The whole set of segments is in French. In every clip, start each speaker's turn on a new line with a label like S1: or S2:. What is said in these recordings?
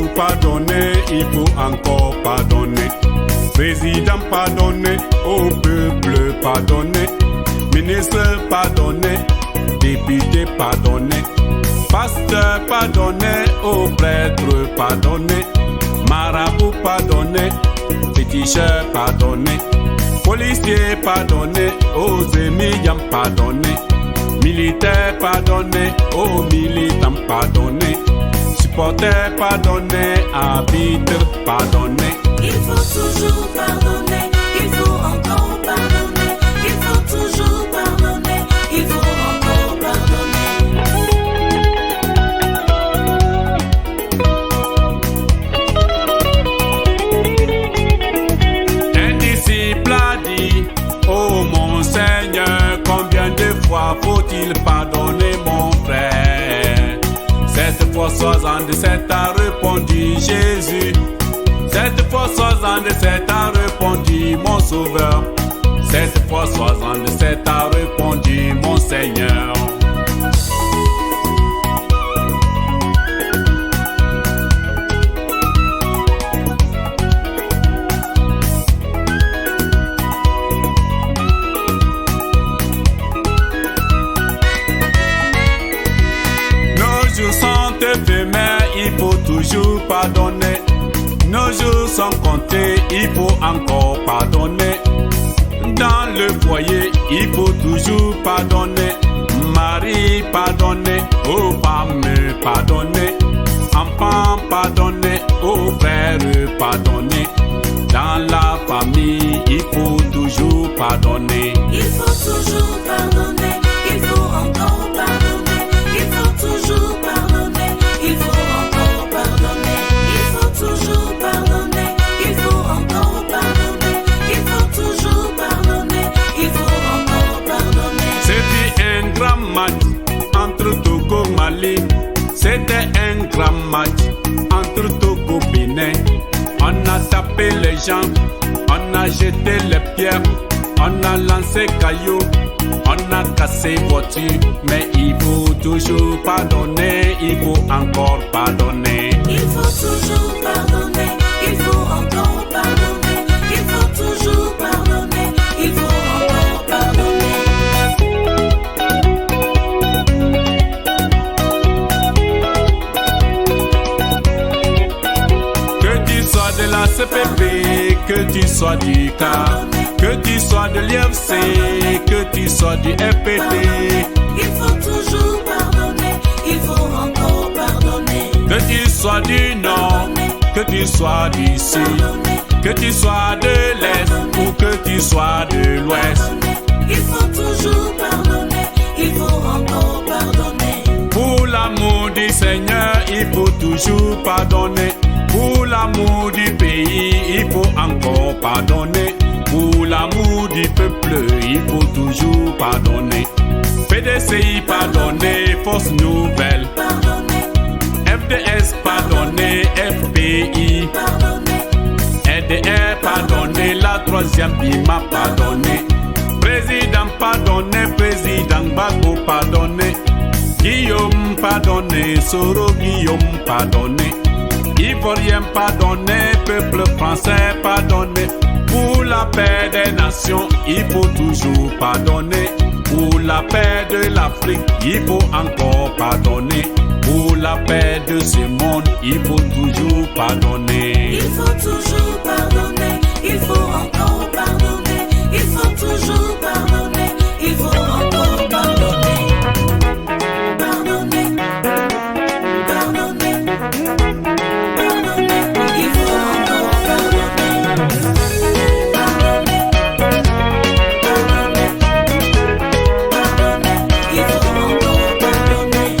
S1: toujours pardonner, il faut encore pardonner. Président pardonner, au peuple pardonner. Ministre pardonner, député pardonner. Pasteur pardonner, aux prêtres pardonner. Marabout pardonner, féticheur pardonner. Policier pardonner, aux émigrants pardonner. Militaire pardonner, aux militants pardonner. Supporter pardonner, arbitre pardonner.
S2: Il faut toujours pardonner, il faut encore pardonner. Il faut toujours pardonner, il faut encore pardonner.
S1: Un disciple a dit, oh mon Seigneur, combien de fois faut-il pardonner mon frère? 7 fois 67 a répondu Jésus. 7 fois 67 a répondu mon Sauveur. 7 fois 67 a répondu mon Seigneur. Nos jours sont éphémères, il faut toujours pardonner. Nos jours sont comptés, il faut encore pardonner. Dans le foyer, il faut toujours pardonner. Mari pardonner, aux femmes pardonner. Enfants pardonner, aux frères pardonner. Dans la famille, il faut toujours pardonner.
S2: Il faut toujours pardonner, il faut encore pardonner. Il faut toujours pardonner, il faut encore pardonner. Il faut toujours pardonner, il faut encore pardonner. Il faut toujours pardonner, il faut encore pardonner.
S1: C'était un grand match entre Togo et Mali. C'était un grand match entre Togo et Bénin. On a tapé les gens, on a jeté les pierres, on a lancé cailloux, on a cassé voiture. Mais il faut toujours pardonner, il faut encore pardonner.
S2: Il faut toujours pardonner, il faut encore pardonner. Il faut toujours pardonner, il faut encore pardonner.
S1: Que tu sois de la CPP, que tu sois du CA, que tu sois de l'IFC, que tu sois du FPT.
S2: Il faut toujours pardonner, il faut encore pardonner.
S1: Que tu sois du Nord, que tu sois du Sud, que tu sois de l'Est ou que tu sois de l'Ouest.
S2: Il faut toujours pardonner, il faut encore pardonner.
S1: Pour l'amour du Seigneur, il faut toujours pardonner. Pour l'amour du pays, il faut encore pardonner. Pour l'amour du peuple, il faut toujours pardonner. PDCI pardonner, Force Nouvelle.
S2: Pardonner,
S1: FDS pardonner, FPI.
S2: pardonner,
S1: RDR pardonner, la troisième BIMA pardonner. Président pardonner, président Gbagbo pardonner. Guillaume pardonner, Soro Guillaume pardonner. Ivoirien pardonner, peuple français pardonner. Pour la paix des nations, il faut toujours pardonner. Pour la paix de l'Afrique, il faut encore pardonner. Pour la paix de ce monde, il faut toujours pardonner.
S2: il faut toujours pardonner, il faut encore pardonner. Il faut toujours pardonner, il faut encore pardonner. Pardonner, pardonner, pardonner, il faut encore pardonner. Pardonner, pardonner, pardonner, il faut encore pardonner.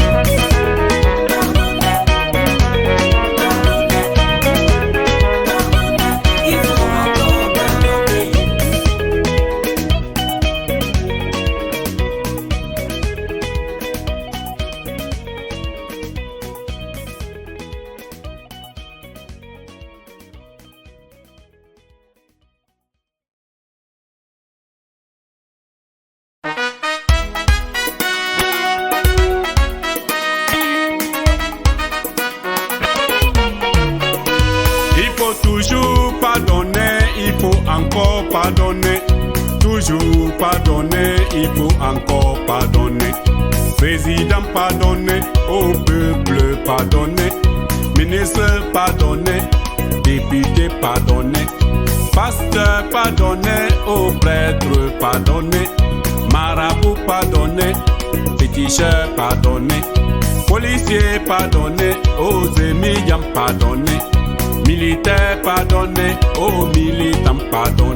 S2: Pardonner, pardonner, pardonner,
S1: encore pardonner. Toujours pardonner, il faut encore pardonner. Président pardonner, au peuple pardonner. Ministre pardonner, député pardonner. Pasteur pardonner, au prêtre pardonner. Marabout pardonner, féticheur pardonner. Policier pardonner, aux émigrants pardonner. Militaire pardonner, aux militants pardonner.